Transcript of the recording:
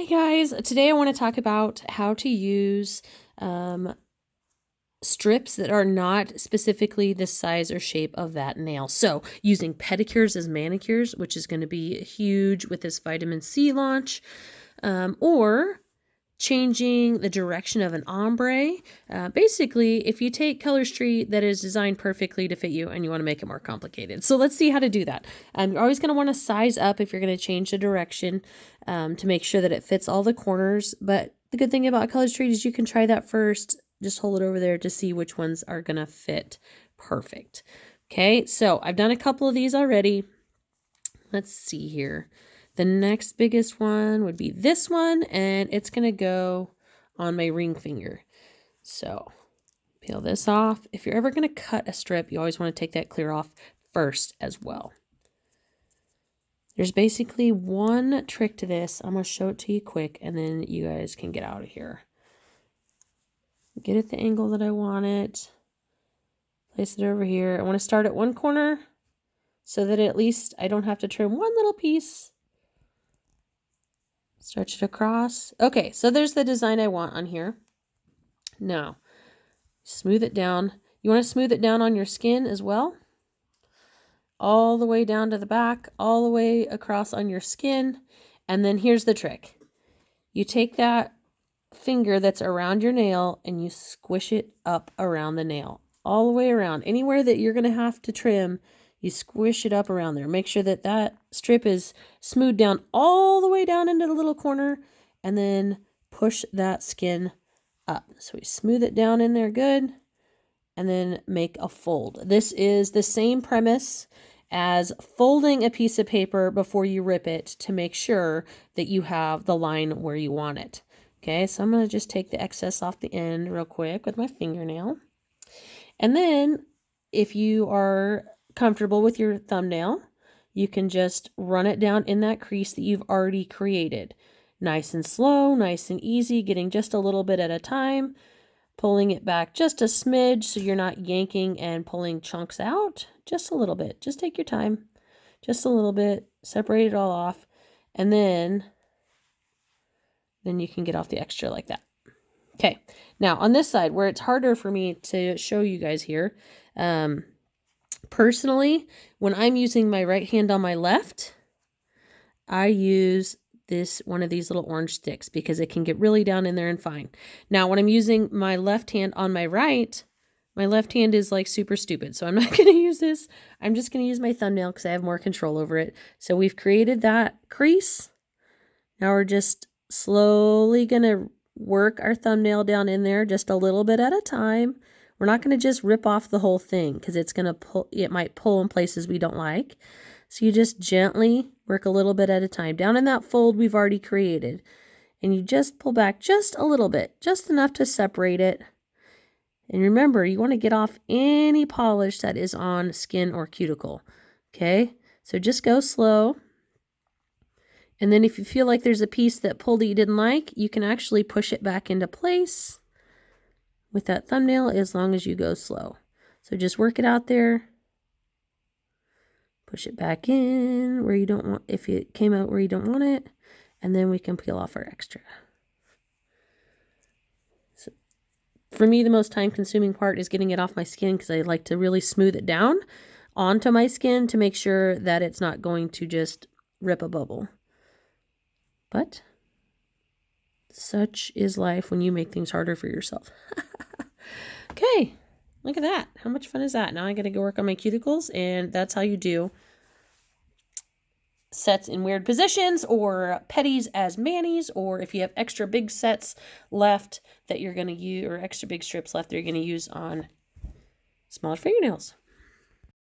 Hey guys, today I want to talk about how to use strips that are not specifically the size or shape of that nail. So using pedicures as manicures, which is going to be huge with this vitamin C launch, or changing the direction of an ombre. Basically, if you take color street that is designed perfectly to fit you and you want to make it more complicated. So let's see how to do that. You're always going to want to size up if you're going to change the direction to make sure that it fits all the corners. But the good thing about color street is you can try that first. Just hold it over there to see which ones are going to fit perfect. Okay, so I've done a couple of these already. Let's see here. The next biggest one would be this one, and it's going to go on my ring finger. So peel this off. If you're ever going to cut a strip, you always want to take that clear off first as well. There's basically one trick to this. I'm going to show it to you quick, and then you guys can get out of here. Get it the angle that I want it. Place it over here. I want to start at one corner so that at least I don't have to trim one little piece. Stretch it across. Okay, so there's the design I want on here. Now, smooth it down. You want to smooth it down on your skin as well. All the way down to the back, all the way across on your skin. And then here's the trick. You take that finger that's around your nail and you squish it up around the nail. All the way around. Anywhere that you're going to have to trim, you squish it up around there. Make sure that that strip is smoothed down all the way down into the little corner, and then push that skin up. So we smooth it down in there good, and then make a fold. This is the same premise as folding a piece of paper before you rip it to make sure that you have the line where you want it. Okay, so I'm going to just take the excess off the end real quick with my fingernail. And then if you are comfortable with your thumbnail, you can just run it down in that crease that you've already created. Nice and slow, nice and easy, getting just a little bit at a time, pulling it back just a smidge so you're not yanking and pulling chunks out. Just a little bit. Just take your time. Just a little bit. Separate it all off. And then you can get off the extra like that. Okay. Now on this side where it's harder for me to show you guys here, personally, when I'm using my right hand on my left, I use one of these little orange sticks because it can get really down in there and fine. Now, when I'm using my left hand on my right, my left hand is like super stupid. So I'm not going to use this. I'm just going to use my thumbnail because I have more control over it. So we've created that crease. Now we're just slowly going to work our thumbnail down in there just a little bit at a time. We're not going to just rip off the whole thing because it might pull in places we don't like. So you just gently work a little bit at a time. Down in that fold we've already created. And you just pull back just a little bit, just enough to separate it. And remember, you want to get off any polish that is on skin or cuticle. Okay? So just go slow. And then if you feel like there's a piece that pulled that you didn't like, you can actually push it back into place with that thumbnail as long as you go slow. So just work it out there. Push it back in where you don't want, if it came out where you don't want it, and then we can peel off our extra. So for me, the most time-consuming part is getting it off my skin because I like to really smooth it down onto my skin to make sure that it's not going to just rip a bubble. But such is life when you make things harder for yourself. Okay, look at that. How much fun is that? Now I got to go work on my cuticles, and that's how you do sets in weird positions, or pedis as manis, or if you have extra big sets left that you're going to use, or extra big strips left that you're going to use on smaller fingernails.